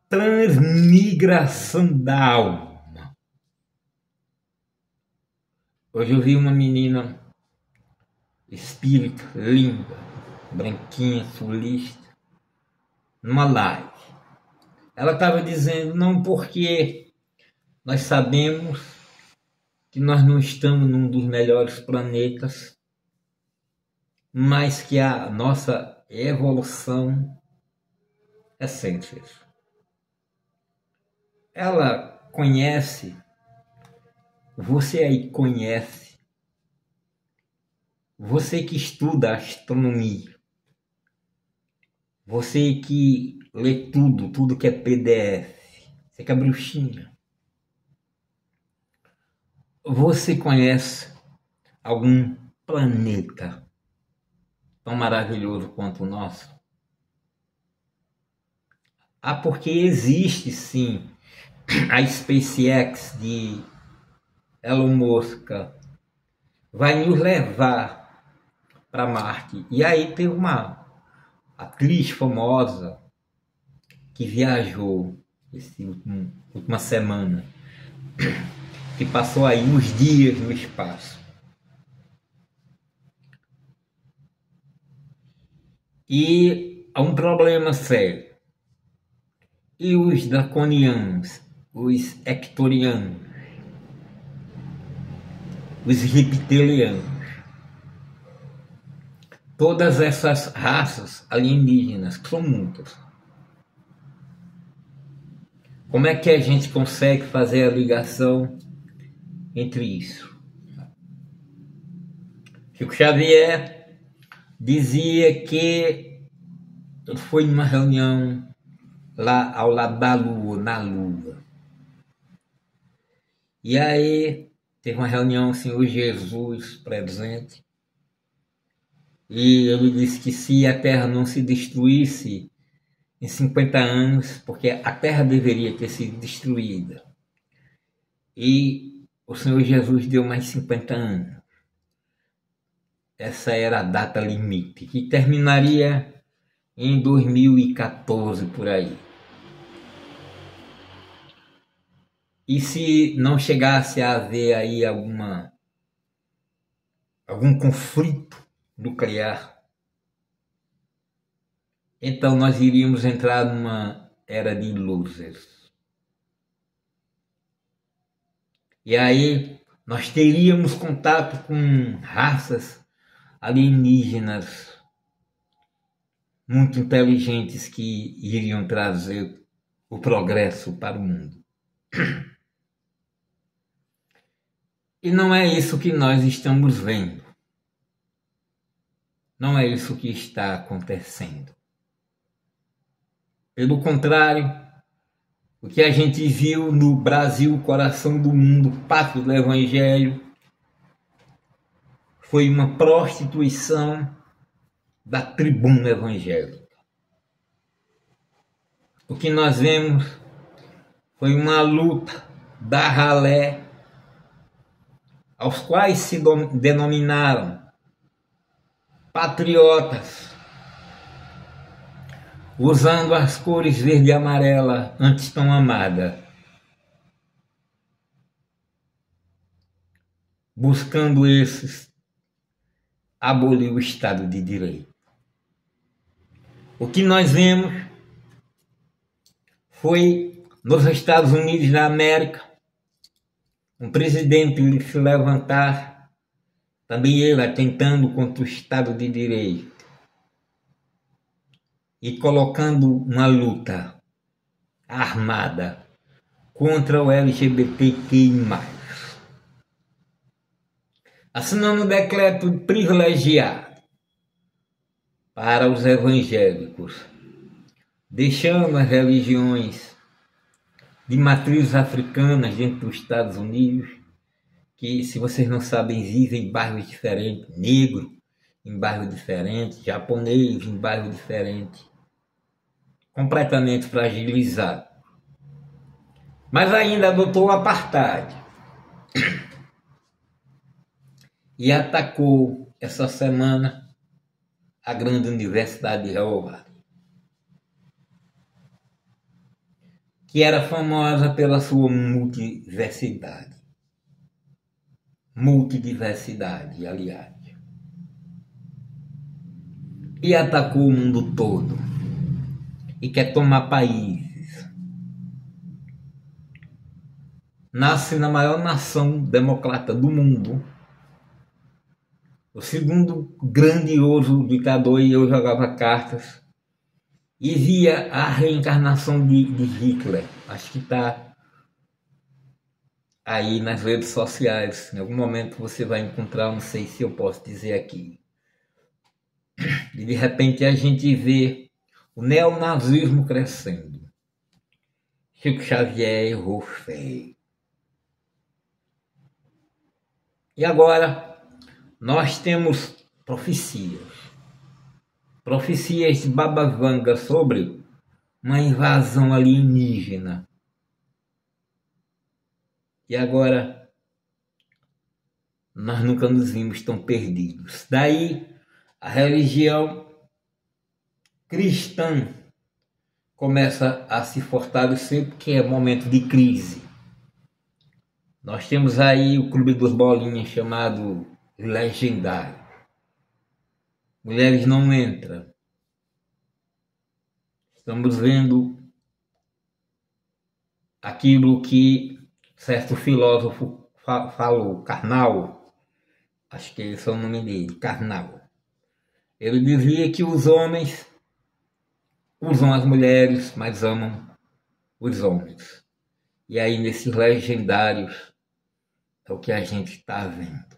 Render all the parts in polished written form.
transmigração da alma. Hoje eu vi uma menina espírita, linda, branquinha, sulista, numa live. Ela estava dizendo, não, porque nós sabemos que nós não estamos num dos melhores planetas, mas que a nossa evolução é sempre isso. Ela conhece, você aí conhece, você que estuda astronomia, você que lê tudo que é PDF, você que é bruxinha, você conhece algum planeta tão maravilhoso quanto o nosso? Ah, porque existe sim a SpaceX de Elon Musk, vai nos levar para Marte. E aí tem uma atriz famosa que viajou essa última semana, que passou aí uns dias no espaço. E há um problema sério. E os draconianos, os ectorianos, os reptilianos, todas essas raças alienígenas, que são muitas. Como é que a gente consegue fazer a ligação entre isso? Chico Xavier dizia que foi numa reunião lá ao lado da Lua, na Lua. E aí teve uma reunião, o Senhor Jesus presente, e ele disse que se a Terra não se destruísse em 50 anos, porque a Terra deveria ter sido destruída, e o Senhor Jesus deu mais 50 anos. Essa era a data limite, que terminaria em 2014, por aí. E se não chegasse a haver aí algum conflito nuclear, então nós iríamos entrar numa era de losers. E aí nós teríamos contato com raças alienígenas muito inteligentes que iriam trazer o progresso para o mundo. E não é isso que nós estamos vendo. Não é isso que está acontecendo. Pelo contrário, o que a gente viu no Brasil, coração do mundo, pátria do Evangelho, foi uma prostituição da tribuna evangélica. O que nós vemos foi uma luta da ralé, aos quais se denominaram patriotas, usando as cores verde e amarela antes tão amada, buscando esses abolir o Estado de Direito. O que nós vemos foi nos Estados Unidos da América um presidente se levantar, também ele atentando contra o Estado de Direito e colocando uma luta armada contra o LGBTQI+, assinando um decreto privilegiado para os evangélicos, deixando as religiões de matrizes africanas dentro dos Estados Unidos, que, se vocês não sabem, vivem em bairros diferentes, negro em bairros diferentes, japonês em bairros diferentes, completamente fragilizado. Mas ainda adotou o apartheid e atacou essa semana a grande Universidade de Harvard. que era famosa pela sua multiversidade. Multidiversidade, aliás. E atacou o mundo todo. E quer tomar países. Nasce na maior nação democrata do mundo. O segundo grandioso ditador, e eu jogava cartas. E via a reencarnação de Hitler. Acho que está aí nas redes sociais. Em algum momento você vai encontrar, não sei se eu posso dizer aqui. E de repente a gente vê o neonazismo crescendo. Chico Xavier errou feio. E agora nós temos profecias de Baba Vanga sobre uma invasão alienígena. E agora nós nunca nos vimos tão perdidos. Daí a religião cristã começa a se fortalecer porque é momento de crise. Nós temos aí o Clube dos Bolinhas chamado Legendário. Mulheres não entram. Estamos vendo aquilo que certo filósofo falou, Karnal, acho que esse é o nome dele, Karnal. Ele dizia que os homens usam as mulheres, mas amam os homens. E aí nesses legendários é o que a gente está vendo.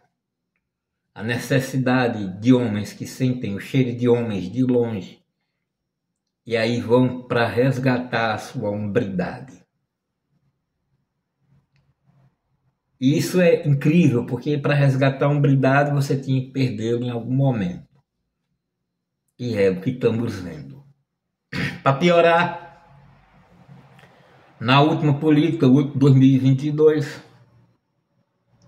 A necessidade de homens que sentem o cheiro de homens de longe e aí vão para resgatar a sua hombridade. E isso é incrível, porque para resgatar a hombridade você tinha que perdê-lo em algum momento. E é o que estamos vendo. Para piorar, na última política, 2022,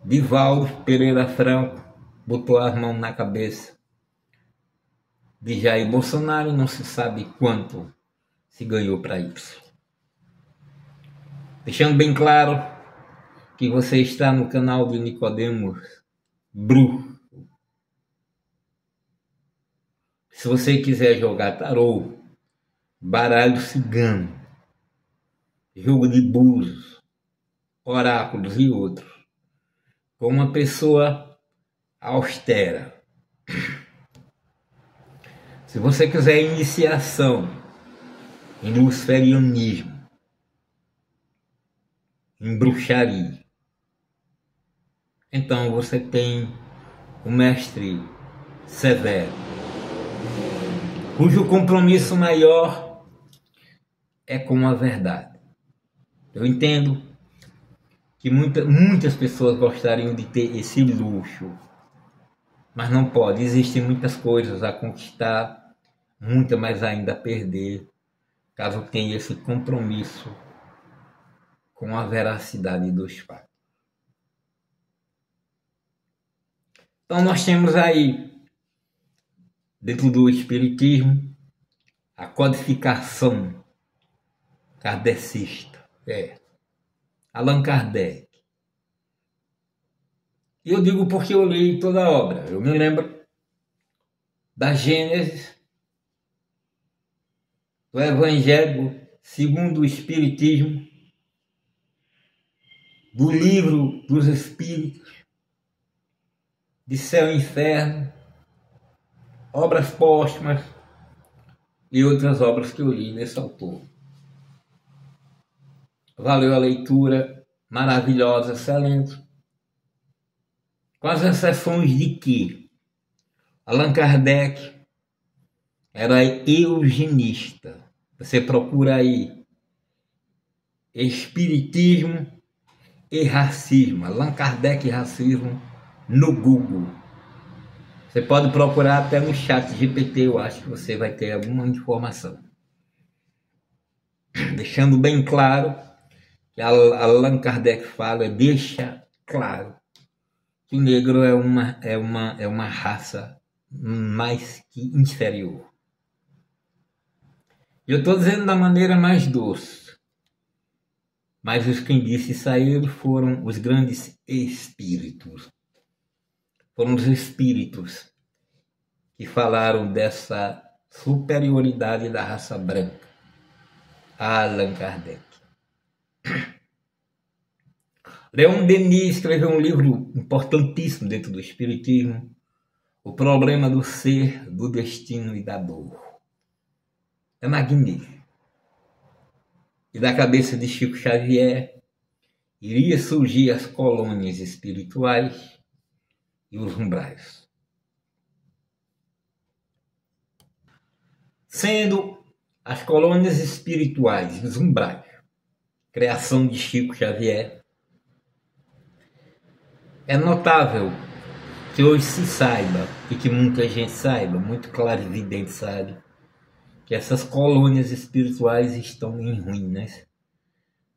Divaldo Pereira Franco botou as mãos na cabeça de Jair Bolsonaro e não se sabe quanto se ganhou para isso. Deixando bem claro que você está no canal do Nicodemos Bru. Se você quiser jogar tarô, baralho cigano, jogo de búzios, oráculos e outros, com uma pessoa austera. Se você quiser iniciação em luciferianismo, em bruxaria, então você tem o mestre Severo, cujo compromisso maior é com a verdade. Eu entendo que muitas pessoas gostariam de ter esse luxo, mas não pode. Existem muitas coisas a conquistar, muita mais ainda a perder, caso tenha esse compromisso com a veracidade dos fatos. Então nós temos aí, dentro do espiritismo, a codificação kardecista, Allan Kardec. E eu digo porque eu li toda a obra. Eu me lembro da Gênesis, do Evangelho segundo o Espiritismo, do Livro dos Espíritos, de Céu e Inferno, obras póstumas e outras obras que eu li nesse autor. Valeu a leitura, maravilhosa, excelente. Com as exceções de que Allan Kardec era eugenista. Você procura aí Espiritismo e Racismo, Allan Kardec e Racismo no Google. Você pode procurar até no chat GPT, eu acho que você vai ter alguma informação. Deixando bem claro que Allan Kardec deixa claro que o negro é uma raça mais que inferior. Eu estou dizendo da maneira mais doce. mas os quem disse sair foram os grandes espíritos. Foram os espíritos que falaram dessa superioridade da raça branca a Allan Kardec. Leon Denis escreveu um livro importantíssimo dentro do Espiritismo, O Problema do Ser, do Destino e da Dor. É magnífico. E da cabeça de Chico Xavier iria surgir as colônias espirituais e os umbrais. Sendo as colônias espirituais e os umbrais criação de Chico Xavier, é notável que hoje se saiba, e que muita gente saiba, muito clarividente sabe, que essas colônias espirituais estão em ruínas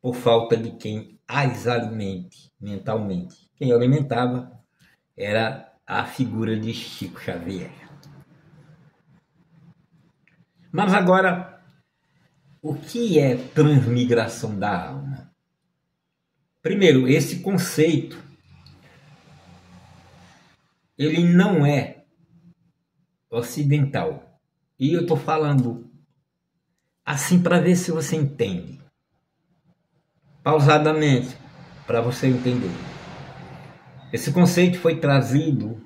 por falta de quem as alimente mentalmente. Quem alimentava era a figura de Chico Xavier. Mas agora, o que é transmigração da alma? Primeiro, esse conceito, ele não é ocidental. E eu estou falando assim para ver se você entende. Pausadamente, para você entender. Esse conceito foi trazido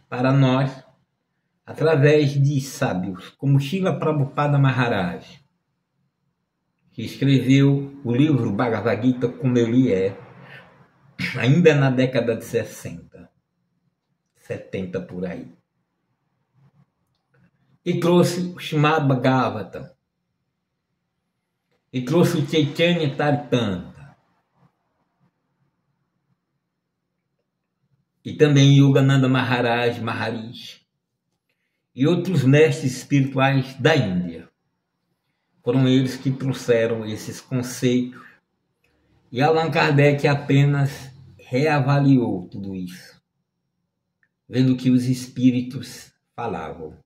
para nós através de sábios como Srila Prabhupada Maharaj, que escreveu o livro Bhagavad Gita como ele é, ainda na década de 60, 70 por aí. E trouxe o Srimad Bhagavatam, e trouxe o Chaitanya Charitamrita, e também Yogananda Maharaj Maharishi, e outros mestres espirituais da Índia. Foram eles que trouxeram esses conceitos, e Allan Kardec apenas reavaliou tudo isso, vendo que os espíritos falavam.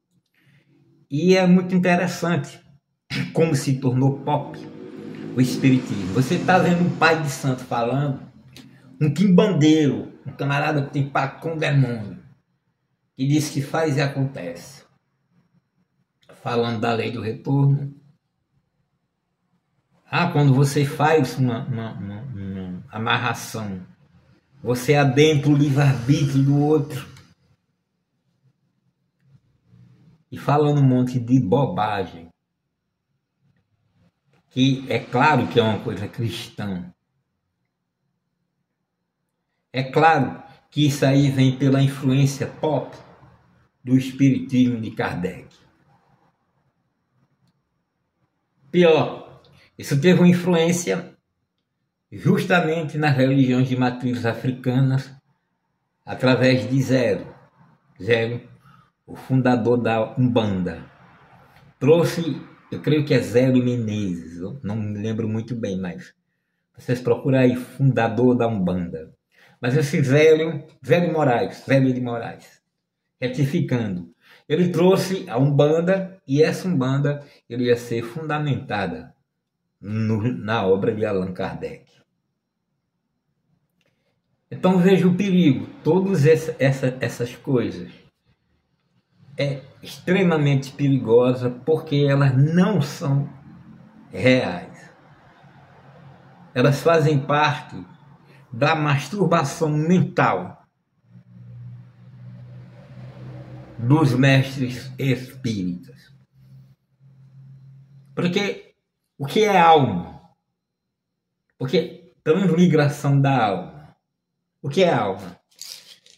E é muito interessante como se tornou pop o espiritismo. Você está vendo um pai de santo falando, um quimbandeiro, um camarada que tem pacto com o demônio, que diz que faz e acontece, falando da lei do retorno. Quando você faz uma amarração, você adentra o livre-arbítrio do outro. E falando um monte de bobagem, que é claro que é uma coisa cristã. É claro que isso aí vem pela influência pop do espiritismo de Kardec. Pior, isso teve uma influência justamente nas religiões de matrizes africanas, através de Zero, o fundador da Umbanda. Trouxe, eu creio que é Zero Menezes, eu não me lembro muito bem, mas vocês procuram aí, fundador da Umbanda. Mas esse Zélio de Moraes, retificando, ele trouxe a Umbanda, e essa Umbanda ele ia ser fundamentada na obra de Allan Kardec. Então veja o perigo, todas essas coisas é extremamente perigosa porque elas não são reais. Elas fazem parte da masturbação mental dos mestres espíritas. Porque o que é alma? Porque transmigração da alma. O que é alma?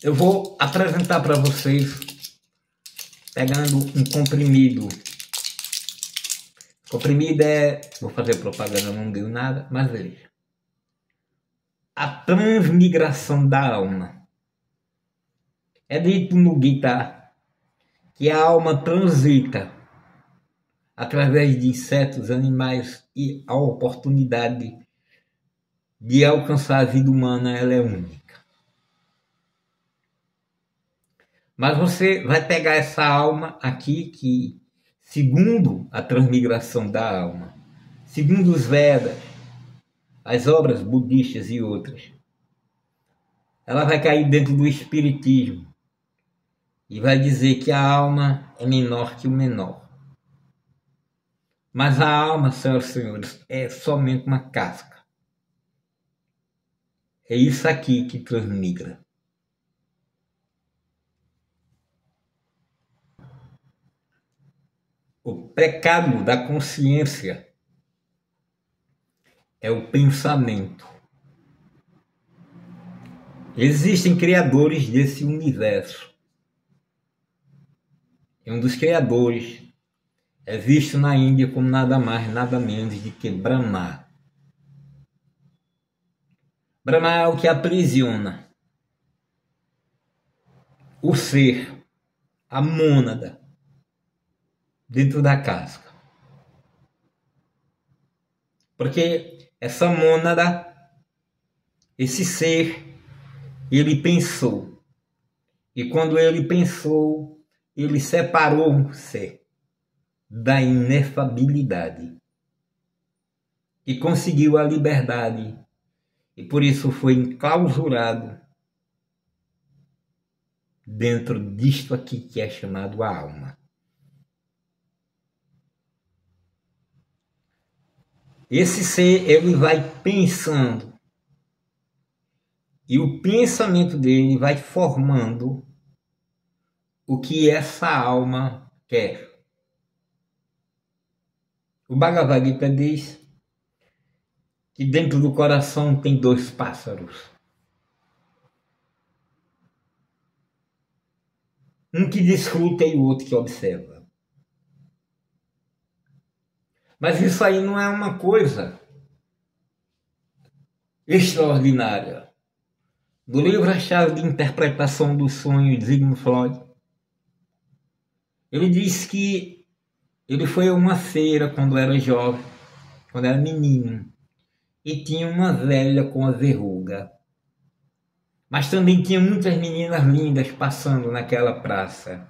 Eu vou apresentar para vocês pegando um comprimido. Comprimido vou fazer propaganda, não deu nada, mas veja. A transmigração da alma. É dito no Gita que a alma transita através de insetos, animais, e a oportunidade de alcançar a vida humana ela é única. Mas você vai pegar essa alma aqui que, segundo a transmigração da alma, segundo os Vedas, as obras budistas e outras, ela vai cair dentro do espiritismo e vai dizer que a alma é menor que o menor. Mas a alma, senhoras e senhores, é somente uma casca. É isso aqui que transmigra. O pecado da consciência é o pensamento. Existem criadores desse universo. E um dos criadores é visto na Índia como nada mais, nada menos de que Brahma. Brahma é o que aprisiona o ser, a mônada, dentro da casca. Porque essa mônada, esse ser, ele pensou. E quando ele pensou, ele separou-se da inefabilidade e conseguiu a liberdade. E por isso foi enclausurado dentro disto aqui que é chamado a alma. Esse ser, ele vai pensando. E o pensamento dele vai formando o que essa alma quer. O Bhagavad Gita diz que dentro do coração tem 2 pássaros. Um que desfruta e o outro que observa. Mas isso aí não é uma coisa extraordinária. Do livro A Chave de Interpretação dos Sonhos, de Sigmund Freud, ele diz que ele foi a uma feira quando era jovem, quando era menino, e tinha uma velha com a verruga. Mas também tinha muitas meninas lindas passando naquela praça.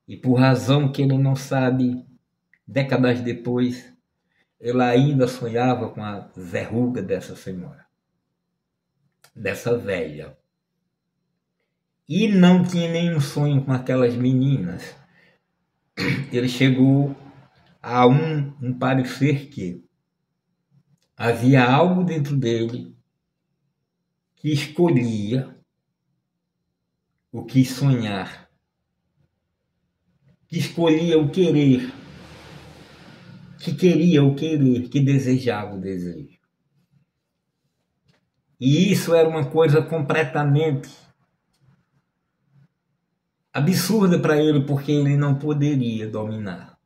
E por razão que ele não sabe, décadas depois, ele ainda sonhava com a verruga dessa senhora, dessa velha. E não tinha nenhum sonho com aquelas meninas. Ele chegou a um parecer que havia algo dentro dele que escolhia o que sonhar, que escolhia o querer, que queria o querer, que desejava o desejo. E isso era uma coisa completamente absurda para ele, porque ele não poderia dominar.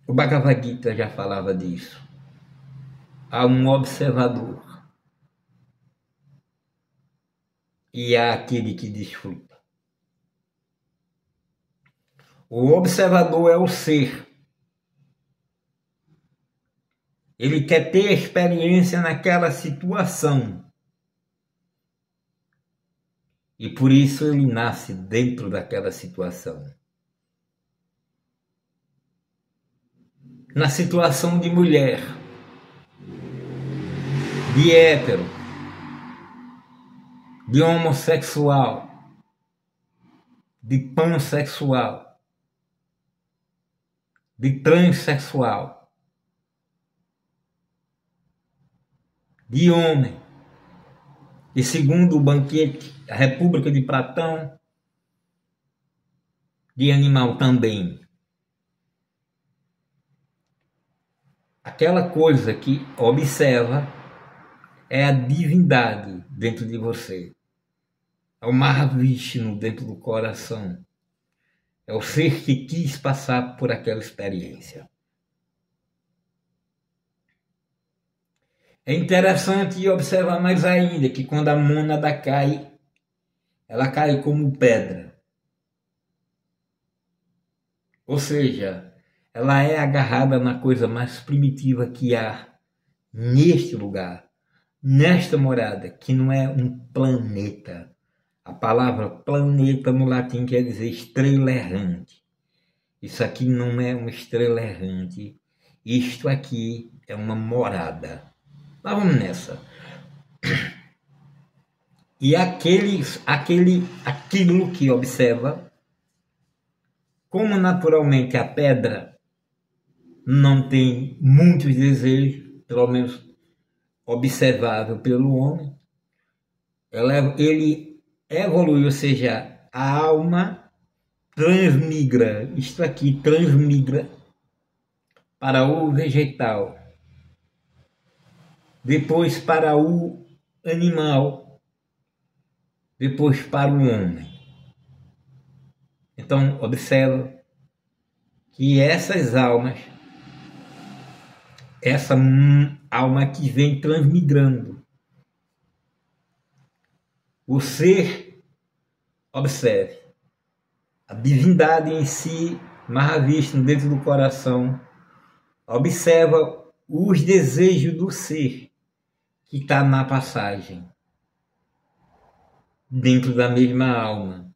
O Bhagavad Gita já falava disso. Há um observador e há aquele que desfruta. O observador é o ser. Ele quer ter experiência naquela situação. E por isso ele nasce dentro daquela situação. Na situação de mulher, de hétero, de homossexual, de pansexual, de transexual, de homem. E segundo o banquete, a República de Platão, de animal também. Aquela coisa que observa é a divindade dentro de você. É o Mahavishnu dentro do coração. É o ser que quis passar por aquela experiência. É interessante observar mais ainda que quando a mônada cai, ela cai como pedra. Ou seja, ela é agarrada na coisa mais primitiva que há neste lugar, nesta morada, que não é um planeta. A palavra planeta no latim quer dizer estrela errante. Isso aqui não é uma estrela errante. Isto aqui é uma morada. Mas vamos nessa. E aquilo que observa, como naturalmente a pedra não tem muitos desejos, pelo menos observável pelo homem, ele evolui, ou seja, a alma transmigra, isto aqui transmigra para o vegetal, depois para o animal, depois para o homem. Então, observa que essas almas, essa alma que vem transmigrando, o ser, observe, a divindade em si, Mahavishnu dentro do coração, observa os desejos do ser que está na passagem, dentro da mesma alma,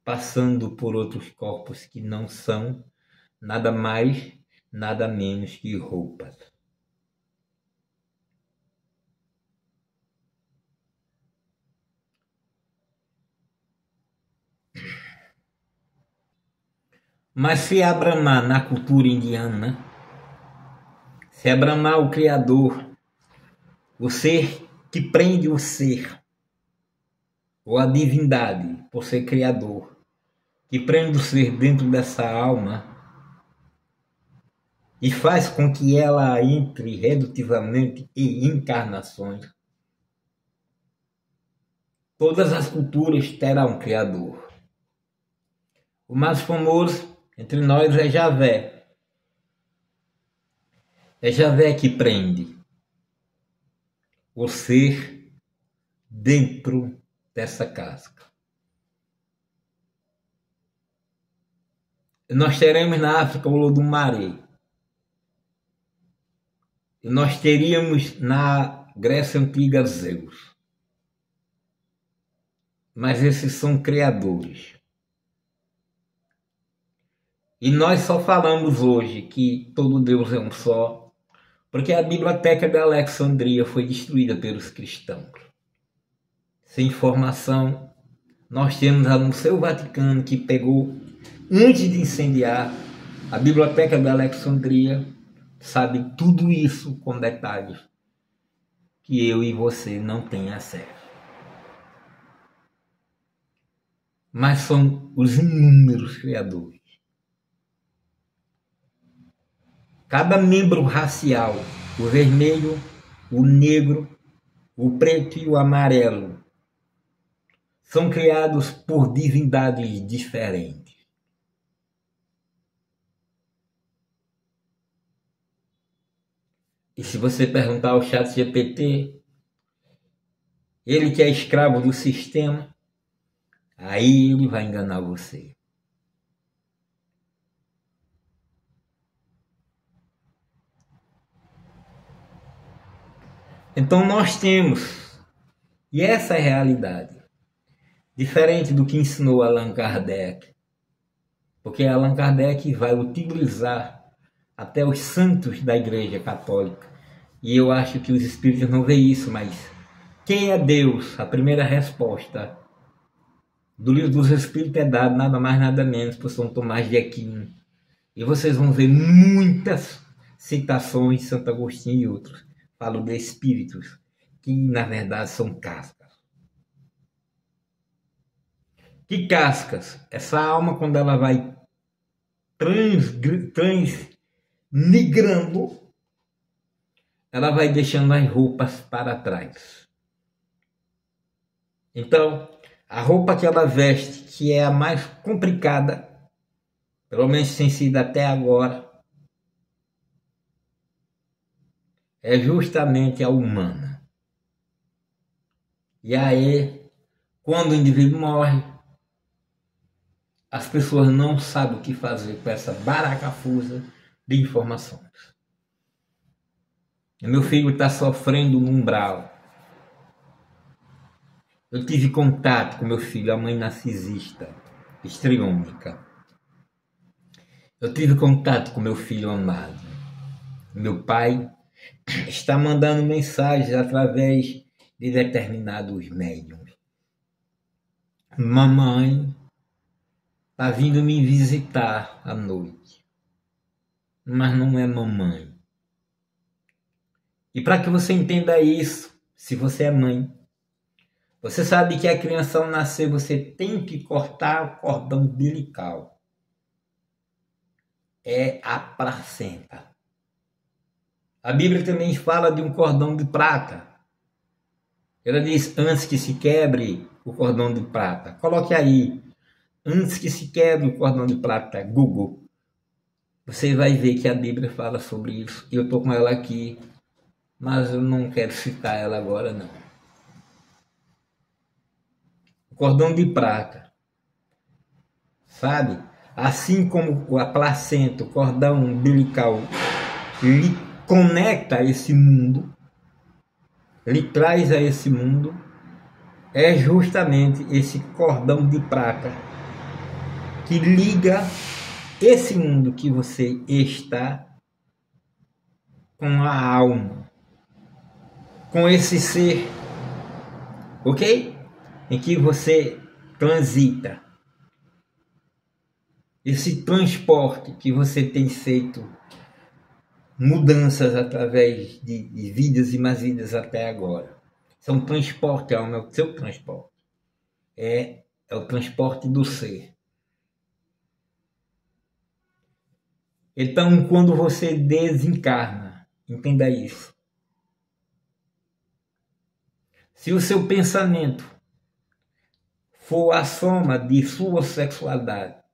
passando por outros corpos que não são nada mais, nada menos que roupas. Mas se Brahma na cultura indiana, se Brahma o Criador, o ser que prende o ser, ou a divindade, por ser Criador, que prende o ser dentro dessa alma e faz com que ela entre redutivamente em encarnações, todas as culturas terão um Criador. O mais famoso entre nós é Javé. É Javé que prende o ser dentro dessa casca. Nós teremos na África o Olodumare. E nós teríamos na Grécia Antiga Zeus. Mas esses são criadores. E nós só falamos hoje que todo Deus é um só, porque a Biblioteca de Alexandria foi destruída pelos cristãos. Sem informação, nós temos a Museu Vaticano que pegou, antes de incendiar, a Biblioteca de Alexandria, sabe tudo isso com detalhes que eu e você não tem acesso. Mas são os inúmeros criadores. Cada membro racial, o vermelho, o negro, o preto e o amarelo, são criados por divindades diferentes. E se você perguntar ao ChatGPT, ele que é escravo do sistema, aí ele vai enganar você. Então nós temos, e essa é a realidade, diferente do que ensinou Allan Kardec, porque Allan Kardec vai utilizar até os santos da Igreja Católica, e eu acho que os espíritos não veem isso, mas quem é Deus? A primeira resposta do Livro dos Espíritos é dado nada mais nada menos por São Tomás de Aquino, e vocês vão ver muitas citações de Santo Agostinho e outros. Falo de espíritos, que na verdade são cascas. Que cascas? Essa alma, quando ela vai transmigrando, ela vai deixando as roupas para trás. Então, a roupa que ela veste, que é a mais complicada, pelo menos tem sido até agora, é justamente a humana. E aí, quando o indivíduo morre, as pessoas não sabem o que fazer com essa baracafusa de informações. Meu filho está sofrendo no umbral. Eu tive contato com meu filho, a mãe narcisista, histriônica. Eu tive contato com meu filho amado, meu pai está mandando mensagens através de determinados médiums. Mamãe está vindo me visitar à noite, mas não é mamãe. E para que você entenda isso, se você é mãe, você sabe que a criança ao nascer você tem que cortar o cordão umbilical. É a placenta. A Bíblia também fala de um cordão de prata. Ela diz, antes que se quebre o cordão de prata. Coloque aí, antes que se quebre o cordão de prata, Google. Você vai ver que a Bíblia fala sobre isso. Eu estou com ela aqui, mas eu não quero citar ela agora, não. O cordão de prata, sabe? Assim como a placenta, o cordão umbilical, lhe conecta a esse mundo, lhe traz a esse mundo, é justamente esse cordão de prata que liga esse mundo que você está com a alma, com esse ser, ok? Em que você transita. Esse transporte que você tem feito mudanças através de vidas e mais vidas até agora. Isso é um transporte, é o seu transporte. É o transporte do ser. Então, quando você desencarna, entenda isso. Se o seu pensamento for a soma de sua sexualidade,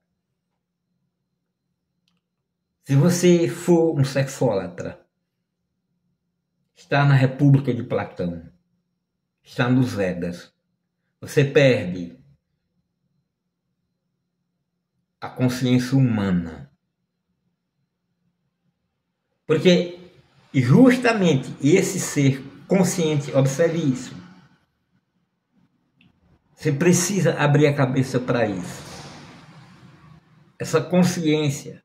se você for um sexólatra, está na República de Platão, está nos Vedas, você perde a consciência humana. Porque justamente esse ser consciente, observe isso, você precisa abrir a cabeça para isso. Essa consciência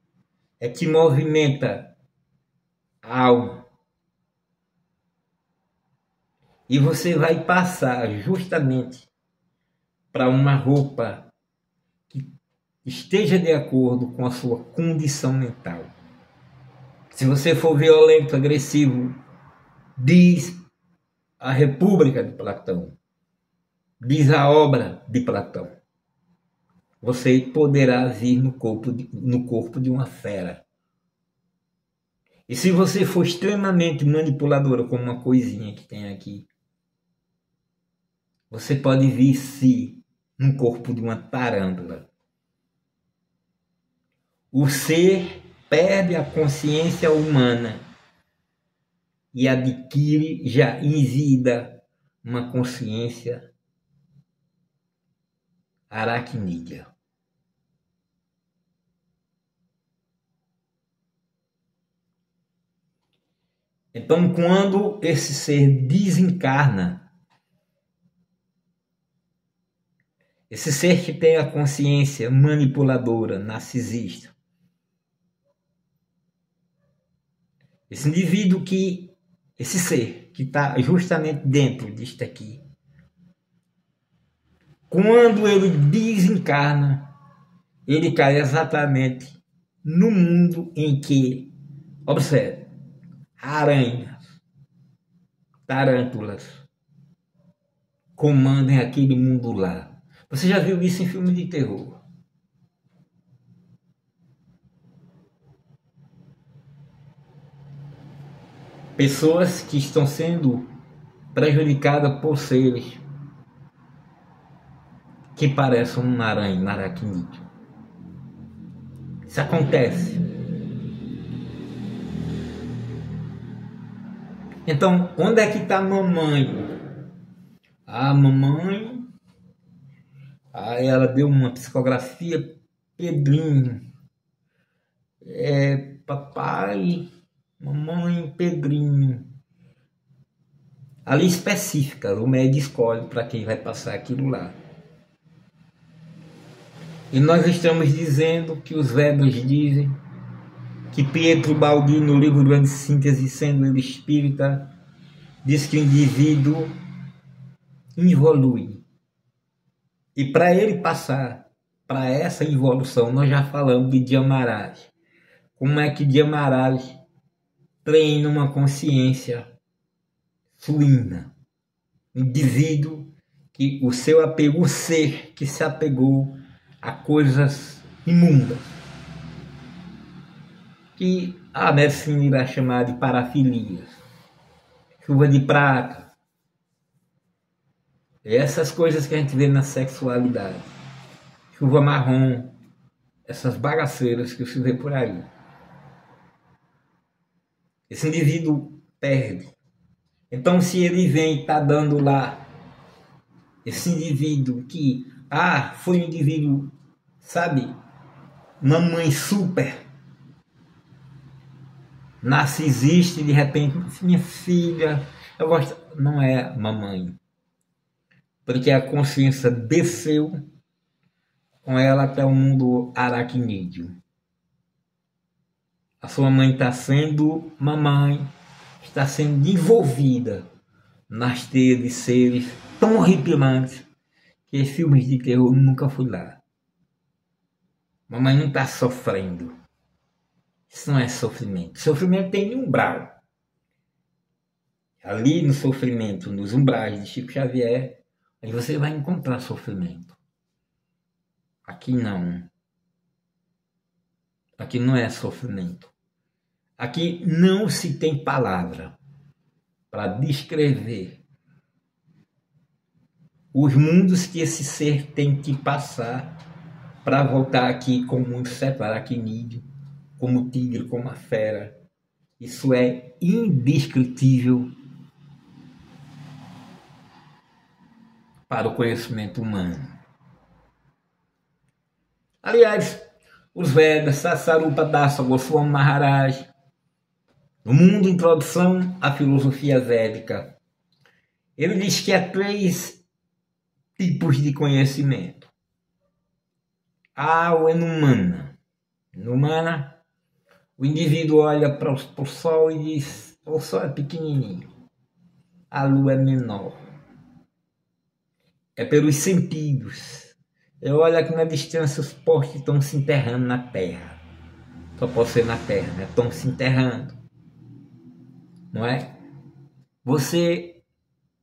é que movimenta a alma. E você vai passar justamente para uma roupa que esteja de acordo com a sua condição mental. Se você for violento, agressivo, diz a República de Platão, diz a obra de Platão, você poderá vir no corpo de uma fera. E se você for extremamente manipuladora, como uma coisinha que tem aqui, você pode vir sim no corpo de uma tarântula. O ser perde a consciência humana e adquire já em vida uma consciência aracnídea. Então, quando esse ser desencarna, esse ser que tem a consciência manipuladora, narcisista, esse indivíduo esse ser que está justamente dentro disto aqui, quando ele desencarna, ele cai exatamente no mundo em que, observe, aranhas, tarântulas comandem aquele mundo lá. Você já viu isso em filme de terror? Pessoas que estão sendo prejudicadas por seres que parecem um aranha, um aracnídeo. Isso acontece. Então, onde é que está a mamãe? A mamãe, aí ela deu uma psicografia, Pedrinho. Papai, mamãe, Pedrinho. Ali específica, o médico escolhe para quem vai passar aquilo lá. E nós estamos dizendo que os Vedas dizem que Pietro Baldi, no livro Grande Síntese, sendo ele espírita, diz que o indivíduo evolui. E para ele passar para essa evolução, nós já falamos de Dhammaraj. Como é que Dhammaraj treina uma consciência suína? Indivíduo que o seu apego, o ser que se apegou a coisas imundas, que a medicina irá chamar de parafilias, chuva de prata, e essas coisas que a gente vê na sexualidade, chuva marrom, essas bagaceiras que se vê por aí. Esse indivíduo perde. Então, se ele vem e está dando lá, esse indivíduo que, foi um indivíduo, sabe, mamãe super, narcisista, e de repente, minha filha, eu gosto, não é mamãe, porque a consciência desceu com ela até o mundo aracnídeo. A sua mãe está sendo mamãe, está sendo envolvida nas teias de seres tão horripilantes que filmes de terror nunca fui lá. Mamãe não está sofrendo. Isso não é sofrimento. Sofrimento tem umbral. Ali no sofrimento, nos umbrais de Chico Xavier, aí você vai encontrar sofrimento. Aqui não. Aqui não é sofrimento. Aqui não se tem palavra para descrever os mundos que esse ser tem que passar para voltar aqui como o mundo aracnídeo, como o tigre, como a fera. Isso é indescritível para o conhecimento humano. Aliás, os Vedas, Sasarupa Dasa Goswami Maharaj, no mundo Introdução à Filosofia Védica, ele diz que há 3 tipos de conhecimento. Há o Enumana. Enumana, o indivíduo olha para o Sol e diz: o Sol é pequenininho, a Lua é menor. É pelos sentidos. Eu olho aqui na distância, os postes estão se enterrando na Terra. Só pode ser na Terra, né? Estão se enterrando. Não é? Você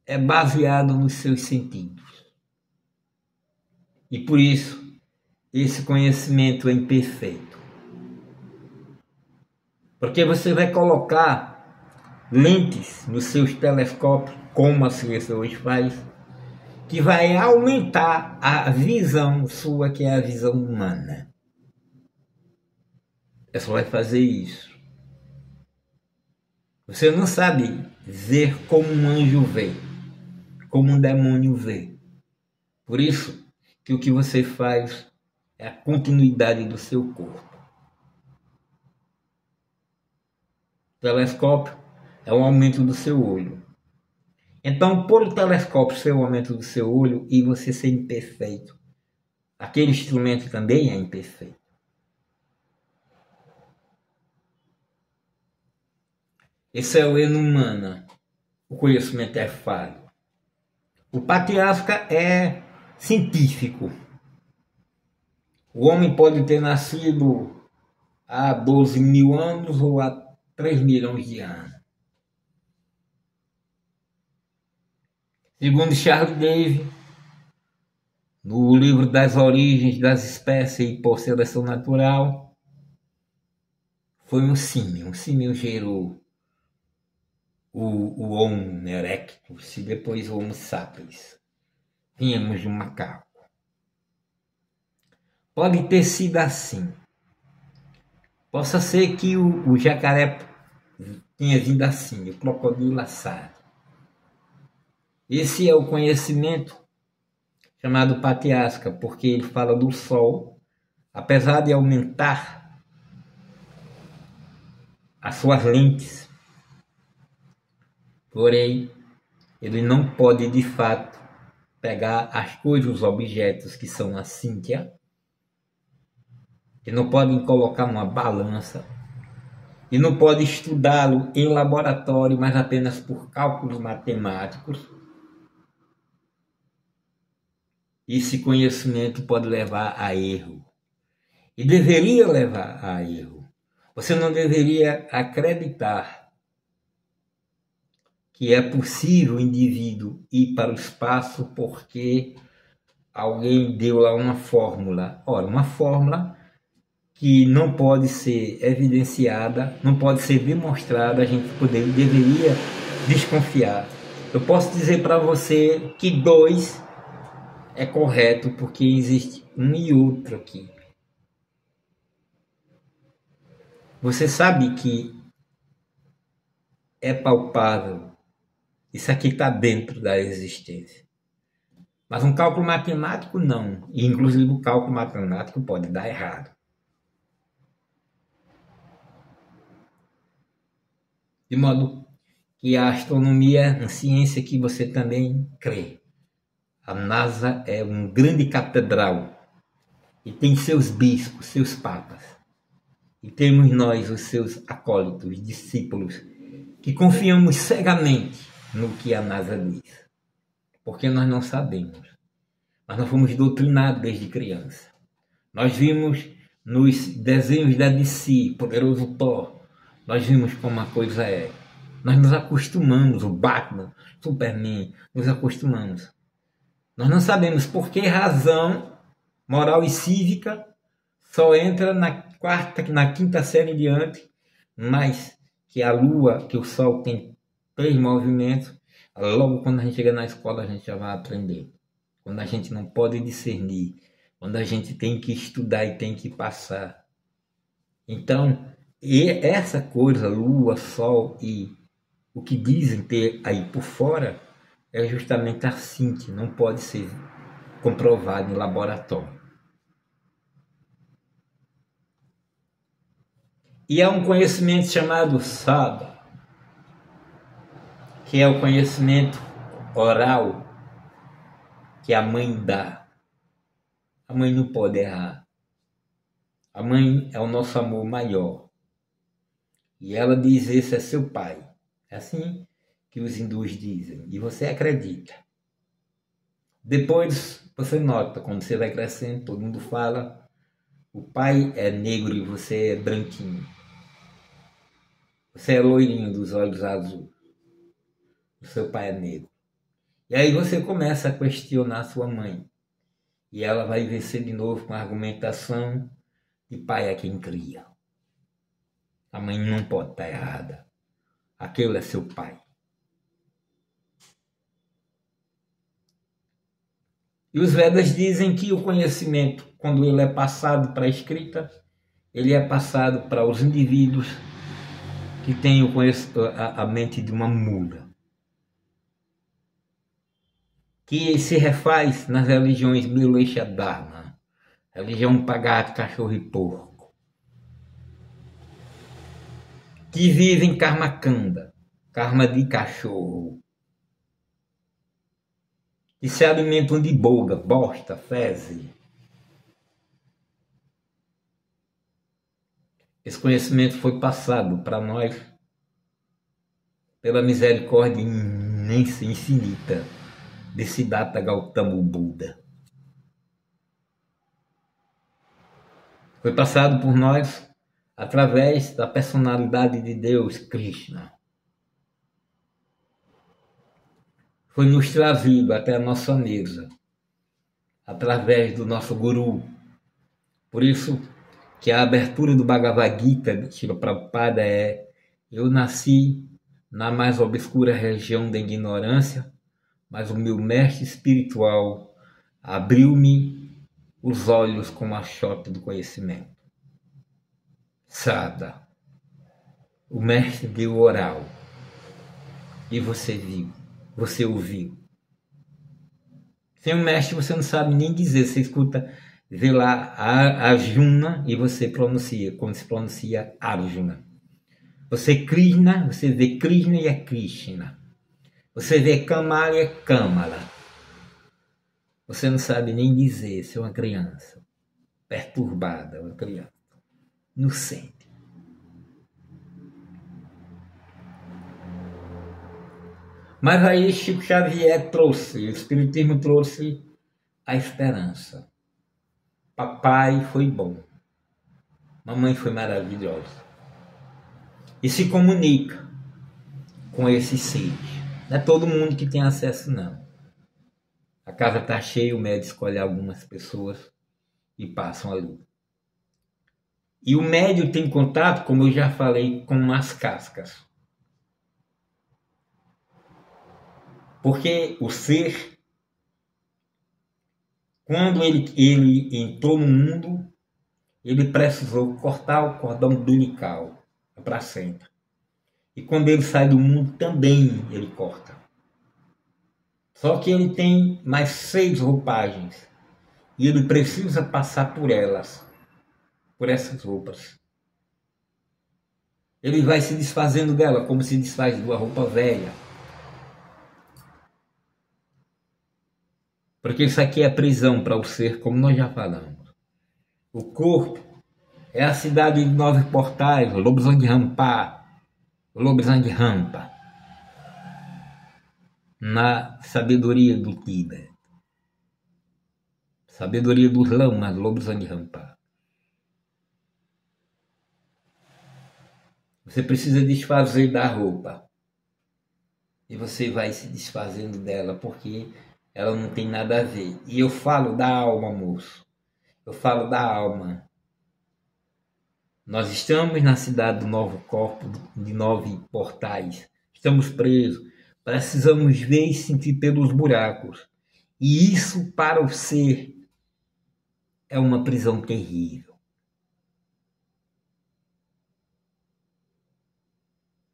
é baseado nos seus sentidos. E por isso, esse conhecimento é imperfeito. Porque você vai colocar lentes nos seus telescópios, como a ciência hoje faz, que vai aumentar a visão sua, que é a visão humana. Ela só vai fazer isso. Você não sabe ver como um anjo vê, como um demônio vê. Por isso que o que você faz é a continuidade do seu corpo. O telescópio é o aumento do seu olho. Então, por o telescópio ser o aumento do seu olho e você ser imperfeito, aquele instrumento também é imperfeito. Esse é o Enumana. O conhecimento é falho. O Patyasca é científico. O homem pode ter nascido há 12 mil anos ou há 3 milhões de anos. Segundo Charles Darwin, no livro das origens das espécies e por seleção natural, foi um símio. Um símio gerou o Homo erectus e depois o Homo sapiens. Viemos de um macaco. Pode ter sido assim. Possa ser que o jacaré tenha vindo assim, o crocodilo assado. Esse é o conhecimento chamado Patyasca, porque ele fala do Sol, apesar de aumentar as suas lentes, porém, ele não pode de fato pegar as coisas, os objetos que são assim, ele não pode colocar uma balança e não pode estudá-lo em laboratório, mas apenas por cálculos matemáticos, esse conhecimento pode levar a erro. E deveria levar a erro. Você não deveria acreditar que é possível o indivíduo ir para o espaço porque alguém deu lá uma fórmula. Ora, uma fórmula que não pode ser evidenciada, não pode ser demonstrada, a gente deveria desconfiar. Eu posso dizer para você que 2 é correto porque existe um e outro aqui. Você sabe que é palpável, isso aqui está dentro da existência. Mas um cálculo matemático não, e inclusive o cálculo matemático pode dar errado. De modo que a astronomia é uma ciência que você também crê. A NASA é uma grande catedral e tem seus bispos, seus papas. E temos nós, os seus acólitos, discípulos, que confiamos cegamente no que a NASA diz. Porque nós não sabemos. Mas nós fomos doutrinados desde criança. Nós vimos nos desenhos da DC, Poderoso Thor, nós vimos como a coisa é. Nós nos acostumamos, o Batman, Superman, nos acostumamos. Nós não sabemos por que razão moral e cívica só entra na quinta série em diante, mas que a Lua, que o Sol tem 3 movimentos, logo quando a gente chega na escola a gente já vai aprender. Quando a gente não pode discernir, quando a gente tem que estudar e tem que passar. Então, e essa coisa, Lua, Sol e o que dizem ter aí por fora, é justamente assim que não pode ser comprovado em laboratório. E há um conhecimento chamado Sada, que é o conhecimento oral que a mãe dá. A mãe não pode errar. A mãe é o nosso amor maior. E ela diz: esse é seu pai. É assim que os hindus dizem. E você acredita. Depois você nota, quando você vai crescendo, todo mundo fala: o pai é negro e você é branquinho. Você é loirinho dos olhos azuis. O seu pai é negro. E aí você começa a questionar sua mãe. E ela vai vencer de novo com a argumentação de pai é quem cria. A mãe não pode estar errada. Aquele é seu pai. E os Vedas dizem que o conhecimento, quando ele é passado para a escrita, ele é passado para os indivíduos que têm a mente de uma mula. Que se refaz nas religiões Milesha Dharma, religião pagata, cachorro e porco, que vivem karma kanda, karma de cachorro, que se alimentam de boga, bosta, fezes. Esse conhecimento foi passado para nós pela misericórdia imensa e infinita de Siddhartha Gautama Buda. Foi passado por nós através da personalidade de Deus, Krishna. Foi nos trazido até a nossa mesa através do nosso Guru. Por isso que a abertura do Bhagavad Gita de Srila Prabhupada é: eu nasci na mais obscura região da ignorância, mas o meu mestre espiritual abriu-me os olhos com a chope do conhecimento. Sada, o mestre deu oral e você viu, você ouviu. Sem o mestre você não sabe nem dizer, você escuta, vê lá Arjuna e você pronuncia, como se pronuncia Arjuna. Você Krishna, você vê Krishna e é Krishna. Você vê Kamala e é Kamala. Você não sabe nem dizer, se é uma criança perturbada, uma criança inocente. Mas aí Chico Xavier trouxe, o Espiritismo trouxe a esperança. Papai foi bom, mamãe foi maravilhosa. E se comunica com esses seres. Não é todo mundo que tem acesso, não. A casa está cheia, o médico escolhe algumas pessoas e passam ali. E o médium tem contato, como eu já falei, com as cascas. Porque o ser, quando ele entrou no mundo, ele precisou cortar o cordão umbilical, a placenta. E quando ele sai do mundo, também ele corta. Só que ele tem mais 6 roupagens. E ele precisa passar por elas, por essas roupas. Ele vai se desfazendo dela, como se desfaz de uma roupa velha. Porque isso aqui é prisão para o ser, como nós já falamos. O corpo é a cidade de 9 portais, o Lobosang Rampa, na sabedoria do Tibete. Sabedoria dos lamas, Lobosang Rampa. Você precisa desfazer da roupa. E você vai se desfazendo dela, porque ela não tem nada a ver. E eu falo da alma, moço. Eu falo da alma. Nós estamos na cidade do novo corpo, de 9 portais. Estamos presos. Precisamos ver e sentir pelos buracos. E isso, para o ser, é uma prisão terrível.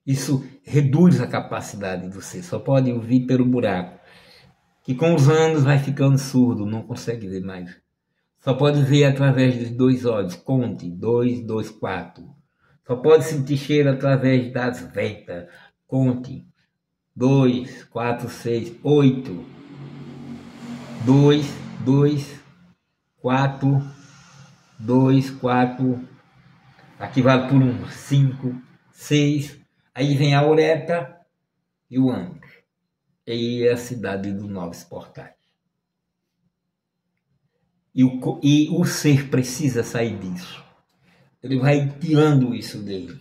Isso reduz a capacidade do ser. Só pode ouvir pelo buraco. Que com os anos vai ficando surdo, não consegue ver mais. Só pode ver através dos 2 olhos. Conte, 2, 2, 4. Só pode sentir cheiro através das ventas. Conte, 2, 4, 6, 8. 2, 2, 4, 2, 4. Aqui vale por 1, 5, 6. Aí vem a Eureka e o Anjo. E é a cidade dos 9 portais. E o ser precisa sair disso. Ele vai tirando isso dele.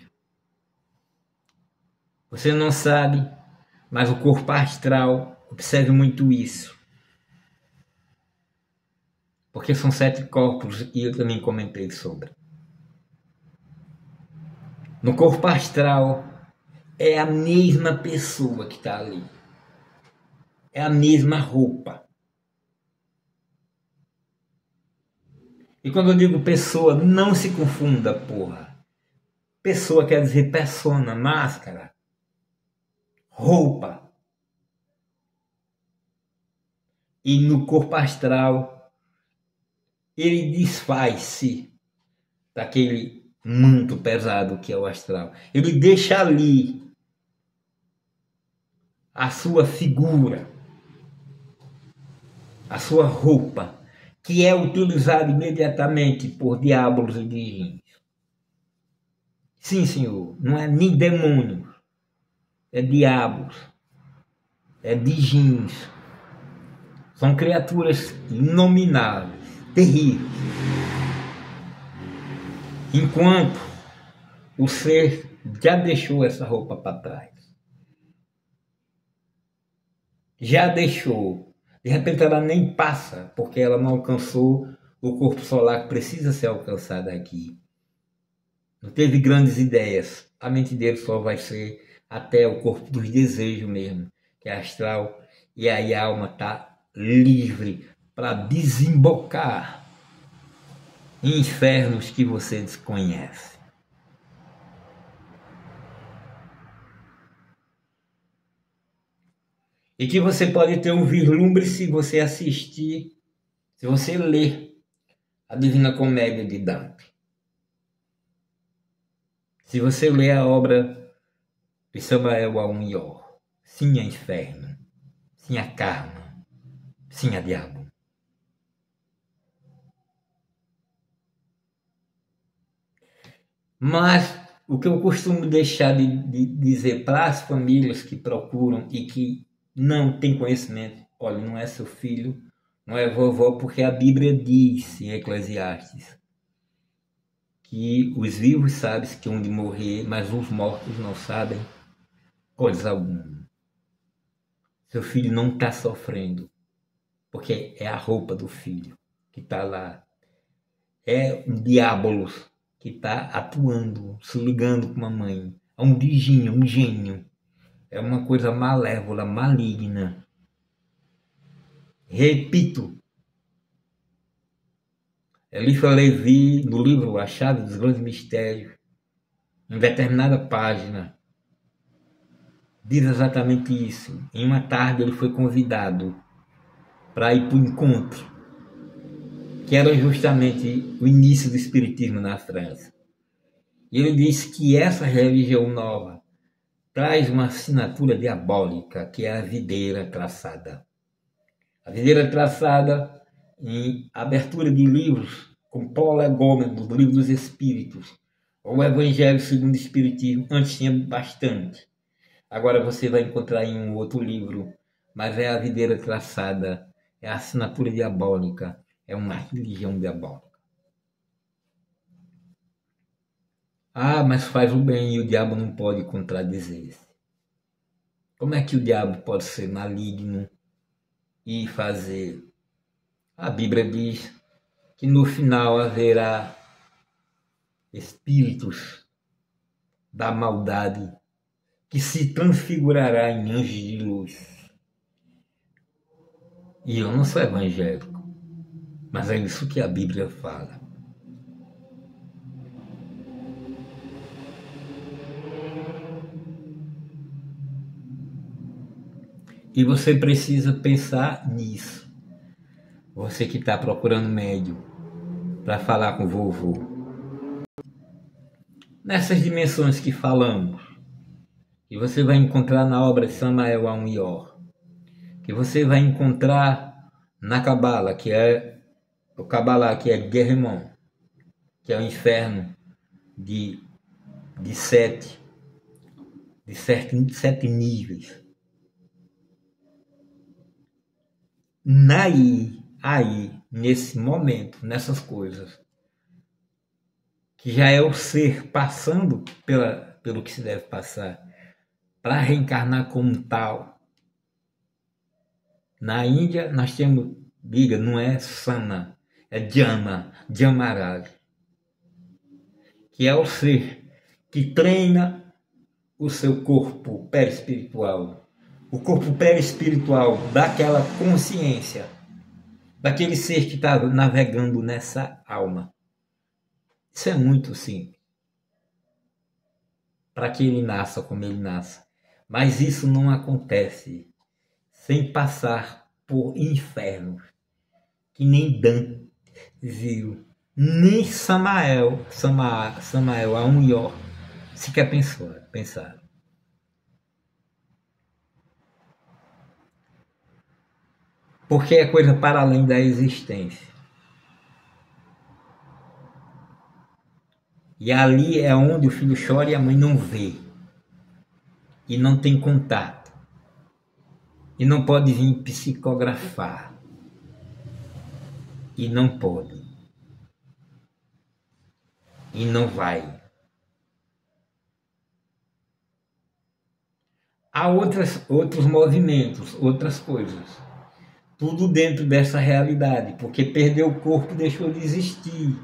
Você não sabe, mas o corpo astral observa muito isso. Porque são 7 corpos e eu também comentei sobre. No corpo astral é a mesma pessoa que está ali. É a mesma roupa. E quando eu digo pessoa, não se confunda, porra. Pessoa quer dizer persona, máscara, roupa. E no corpo astral, ele desfaz-se daquele manto pesado que é o astral. Ele deixa ali a sua figura, a sua roupa, que é utilizada imediatamente por diabos e djinns. Sim, senhor, não é nem demônios, é diabos, é djinns. São criaturas inomináveis, terríveis. Enquanto o ser já deixou essa roupa para trás. Já deixou. De repente ela nem passa, porque ela não alcançou o corpo solar que precisa ser alcançado aqui. Não teve grandes ideias. A mente dele só vai ser até o corpo dos desejos mesmo, que é astral. E aí a alma está livre para desembocar em infernos que você desconhece. E que você pode ter um vislumbre se você assistir, se você ler a Divina Comédia de Dante. Se você ler a obra de Samael Aun-Weor, sim a inferno, sim a karma, sim a diabo. Mas o que eu costumo deixar de dizer para as famílias que procuram e que não tem conhecimento. Olha, não é seu filho, não é vovó, porque a Bíblia diz em Eclesiastes que os vivos sabem que hão de morrer, mas os mortos não sabem coisa alguma. Seu filho não está sofrendo, porque é a roupa do filho que está lá. É um diabo que está atuando, se ligando com a mãe. É um bichinho, um gênio. É uma coisa malévola, maligna. Repito, Elifa Levi, no livro A Chave dos Grandes Mistérios, em determinada página, diz exatamente isso. Em uma tarde ele foi convidado para ir para o encontro, que era justamente o início do Espiritismo na França. E ele disse que essa religião nova traz uma assinatura diabólica, que é a videira traçada. A videira traçada em abertura de livros, como Paulo Gomes, do Livro dos Espíritos, ou o Evangelho segundo o Espiritismo. Antes tinha bastante. Agora você vai encontrar em um outro livro, mas é a videira traçada, é a assinatura diabólica, é uma religião diabólica. Ah, mas faz o bem e o diabo não pode contradizer-se. Como é que o diabo pode ser maligno e fazer? A Bíblia diz que no final haverá espíritos da maldade que se transfigurará em anjos de luz. E eu não sou evangélico, mas é isso que a Bíblia fala. E você precisa pensar nisso. Você que está procurando médium para falar com o vovô. Nessas dimensões que falamos, que você vai encontrar na obra de Samael Aun-Weor, que você vai encontrar na Cabala, que é o Kabbalah, que é Gehennom, que é o inferno de sete níveis. Aí, nesse momento, nessas coisas, que já é o ser passando pelo que se deve passar, para reencarnar como tal. Na Índia, nós temos, diga, não é Sama, é Jama, Jamaraj, que é o ser que treina o seu corpo perispiritual. O corpo perispiritual daquela consciência, daquele ser que está navegando nessa alma. Isso é muito simples. Para que ele nasça como ele nasce. Mas isso não acontece sem passar por infernos, que nem Dante viu, nem Samael Aun-Weor sequer pensar. Porque é coisa para além da existência. E ali é onde o filho chora e a mãe não vê. E não tem contato. E não pode vir psicografar. E não pode. E não vai. Há outros movimentos, outras coisas. Tudo dentro dessa realidade, porque perder o corpo deixou de existir.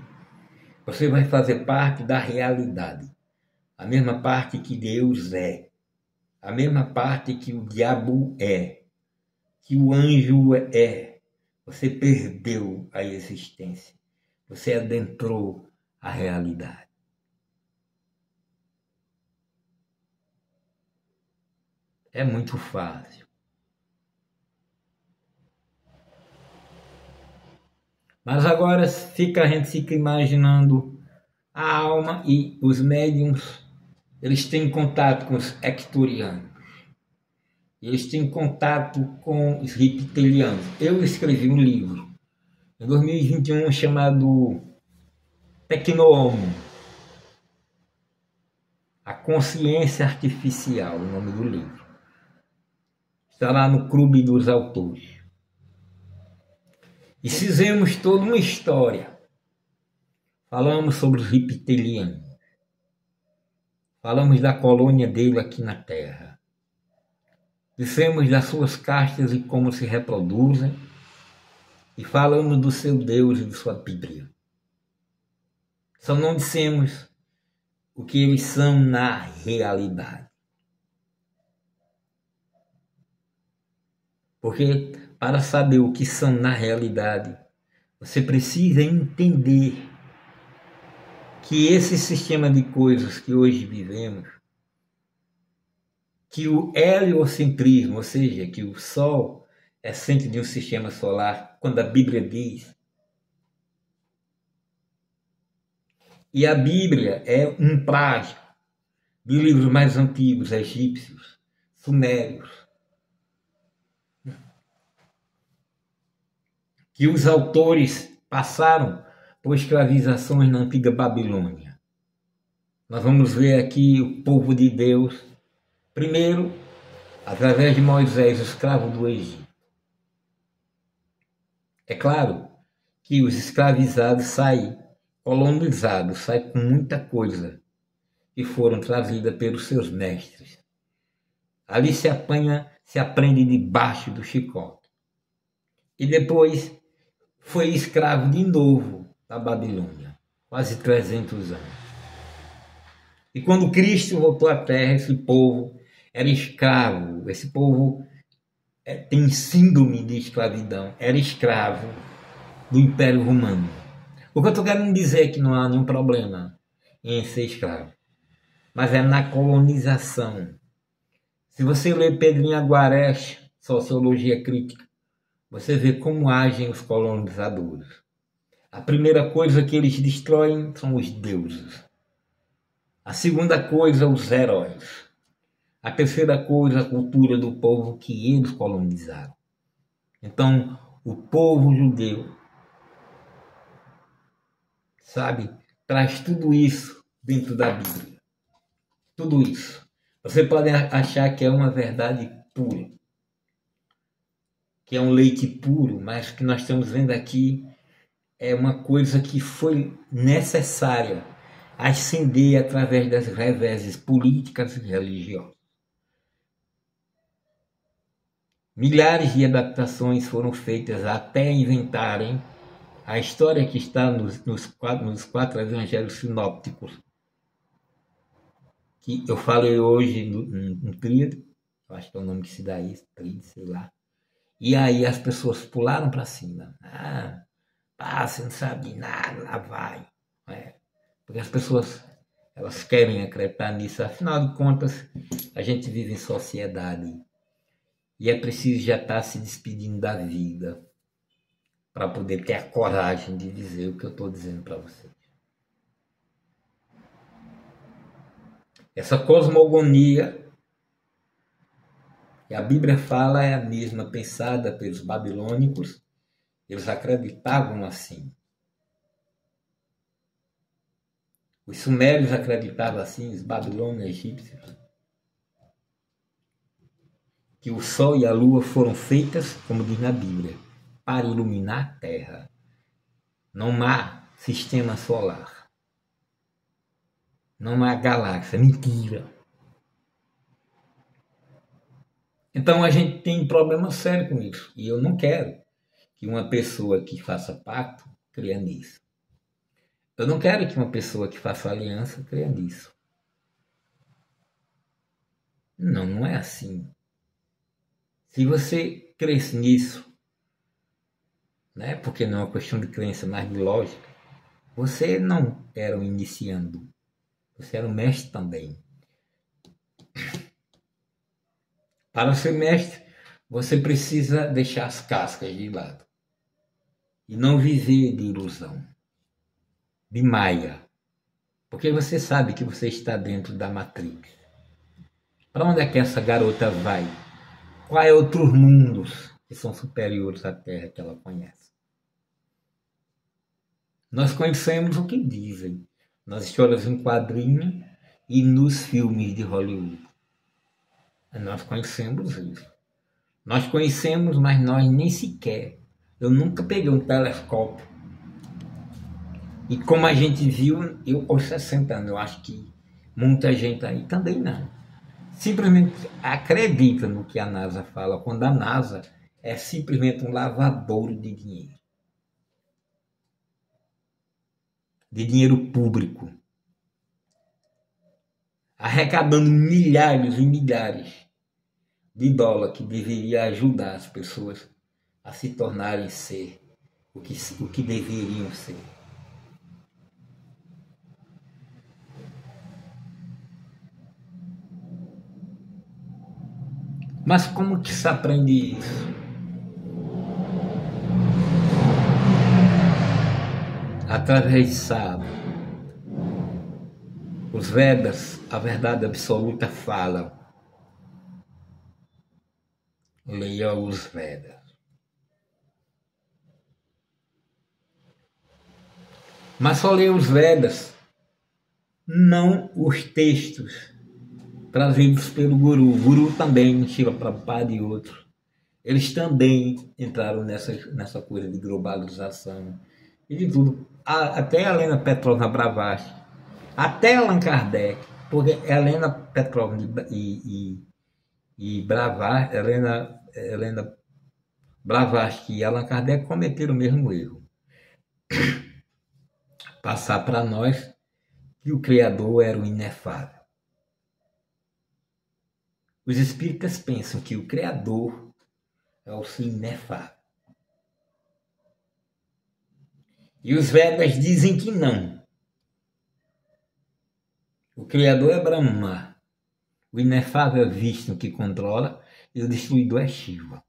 Você vai fazer parte da realidade. A mesma parte que Deus é. A mesma parte que o diabo é. Que o anjo é. Você perdeu a existência. Você adentrou a realidade. É muito fácil. Mas agora a gente fica imaginando a alma e os médiums, eles têm contato com os ecturianos. Eles têm contato com os reptilianos. Eu escrevi um livro em 2021 chamado Tecno-Homo, a consciência artificial, o nome do livro. Está lá no Clube dos Autores. E fizemos toda uma história. Falamos sobre os reptilianos. Falamos da colônia dele aqui na Terra. Dissemos das suas castas e como se reproduzem. E falamos do seu Deus e de sua Bíblia. Só não dissemos o que eles são na realidade. Porque para saber o que são na realidade, você precisa entender que esse sistema de coisas que hoje vivemos, que o heliocentrismo, ou seja, que o Sol é centro de um sistema solar, quando a Bíblia diz, e a Bíblia é um plágio de livros mais antigos, egípcios, sumérios, que os autores passaram por escravizações na antiga Babilônia. Nós vamos ver aqui o povo de Deus, primeiro, através de Moisés, escravo do Egito. É claro que os escravizados saem, colonizados, saem com muita coisa que foram trazidas pelos seus mestres. Ali se aprende debaixo do chicote. E depois foi escravo de novo da Babilônia, quase 300 anos. E quando Cristo voltou à Terra, esse povo era escravo, esse povo tem síndrome de escravidão, era escravo do Império Romano. O que eu estou querendo dizer é que não há nenhum problema em ser escravo, mas é na colonização. Se você ler Pedrinho Aguarés, Sociologia Crítica, você vê como agem os colonizadores. A primeira coisa que eles destroem são os deuses. A segunda coisa, os heróis. A terceira coisa, a cultura do povo que eles colonizaram. Então, o povo judeu, sabe, traz tudo isso dentro da Bíblia. Tudo isso. Você pode achar que é uma verdade pura, que é um leite puro, mas o que nós estamos vendo aqui é uma coisa que foi necessária ascender através das reveses políticas e religiosas. Milhares de adaptações foram feitas até inventarem a história que está nos quatro evangelhos sinópticos, que eu falei hoje no tríade, eu acho que é o nome que se dá isso, tríade, sei lá. E aí as pessoas pularam para cima. Você não sabe nada, lá vai. Porque as pessoas, elas querem acreditar nisso. Afinal de contas, a gente vive em sociedade. E é preciso já estar se despedindo da vida para poder ter a coragem de dizer o que eu estou dizendo para vocês. Essa cosmogonia que a Bíblia fala é a mesma pensada pelos babilônicos. Eles acreditavam assim. Os sumérios acreditavam assim, os babilônios egípcios, que o sol e a lua foram feitas, como diz na Bíblia, para iluminar a Terra. Não há sistema solar. Não há galáxia. Mentira. Então a gente tem problema sério com isso. E eu não quero que uma pessoa que faça pacto creia nisso. Eu não quero que uma pessoa que faça aliança creia nisso. Não, não é assim. Se você cresce nisso, né, porque não é uma questão de crença, mas de lógica, você não era um iniciando. Você era um mestre também. Para ser mestre, você precisa deixar as cascas de lado. E não viver de ilusão, de maia. Porque você sabe que você está dentro da Matrix. Para onde é que essa garota vai? Quais outros mundos que são superiores à Terra que ela conhece? Nós conhecemos o que dizem nas histórias em quadrinhos e nos filmes de Hollywood. Nós conhecemos isso. Nós conhecemos, mas nós nem sequer. Eu nunca peguei um telescópio. E como a gente viu, eu aos 60 anos, eu acho que muita gente aí também não. Simplesmente acredita no que a NASA fala, quando a NASA é simplesmente um lavadouro de dinheiro. De dinheiro público. Arrecadando milhares e milhares de dólares que deveria ajudar as pessoas a se tornarem ser o que deveriam ser. Mas como que se aprende isso? Através de sábado. Os Vedas, a verdade absoluta, falam. Leia os Vedas. Mas só leia os Vedas, não os textos trazidos pelo Guru. O Guru também, Srila Prabhupada e outros. Eles também entraram nessa coisa de globalização e de tudo. Até Helena Petrovna Blavatsky, até Allan Kardec, porque Helena Petrovna e Blavatsky, Helena Blavatsky e Allan Kardec cometeram o mesmo erro. Passar para nós que o Criador era o inefável. Os espíritas pensam que o Criador é o inefável. E os Vedas dizem que não. O Criador é Brahma. O inefável é Vishnu que controla e o destruidor é Shiva.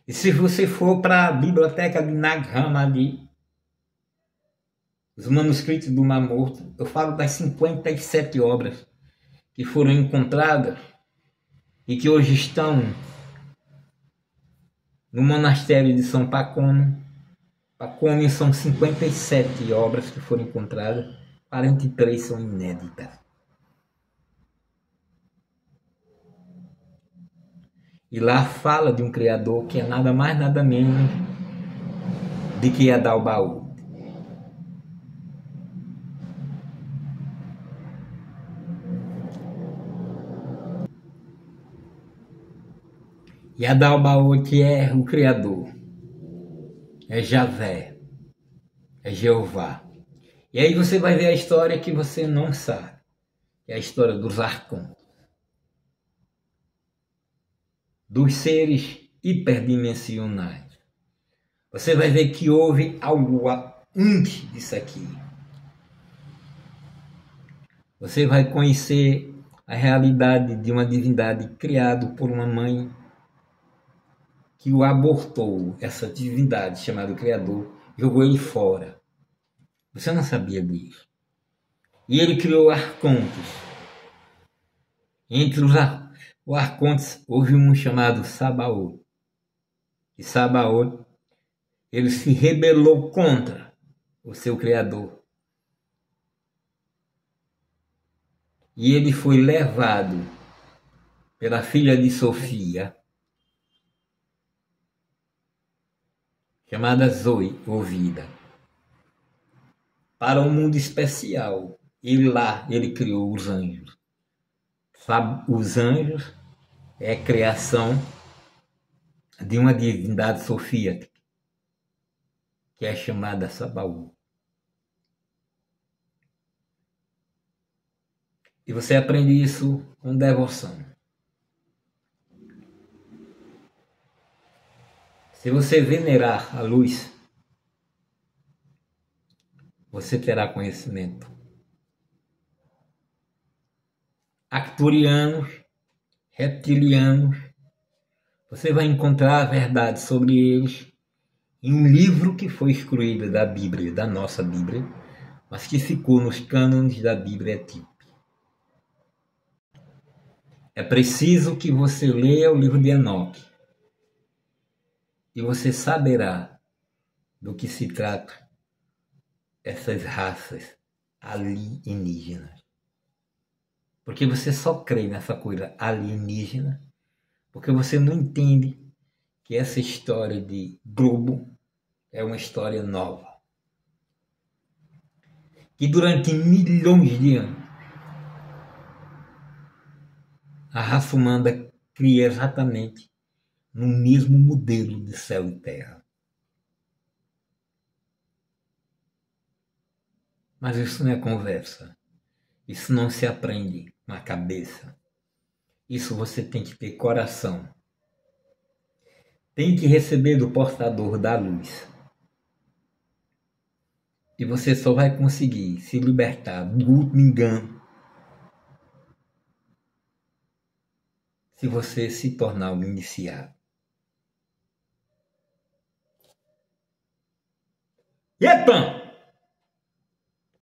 E se você for para a biblioteca de Nag Hammadi, os manuscritos do Mar Morto, eu falo das 57 obras que foram encontradas e que hoje estão no monastério de São Pacomo. Pacomo são 57 obras que foram encontradas, 43 são inéditas. E lá fala de um Criador que é nada mais, nada menos de que Adalbaú. E Adalbaú que é o Criador. É Javé. É Jeová. E aí você vai ver a história que você não sabe. É a história dos arcontes. Dos seres hiperdimensionais. Você vai ver que houve algo antes disso aqui. Você vai conhecer a realidade de uma divindade criada por uma mãe que o abortou, essa divindade chamada Criador, jogou ele fora. Você não sabia disso. E ele criou arcontes. Entre os arcontes houve um chamado Sabaoth. E Sabaoth, ele se rebelou contra o seu Criador. E ele foi levado pela filha de Sofia, chamada Zoe, ou Vida, para um mundo especial. E lá ele criou os anjos. Sabe, os anjos é a criação de uma divindade sofia, que é chamada Sabaoth. E você aprende isso com devoção. Se você venerar a luz, você terá conhecimento. Arcturianos, reptilianos, você vai encontrar a verdade sobre eles em um livro que foi excluído da Bíblia, da nossa Bíblia, mas que ficou nos cânones da Bíblia etíope. É preciso que você leia o livro de Enoque e você saberá do que se trata essas raças alienígenas. Porque você só crê nessa coisa alienígena Porque você não entende que essa história de globo é uma história nova. Que durante milhões de anos, a raça humana cria exatamente no mesmo modelo de céu e terra. Mas isso não é conversa. Isso não se aprende na cabeça. Isso você tem que ter coração. Tem que receber do portador da luz. E você só vai conseguir se libertar do último engano se você se tornar um iniciado. Epa!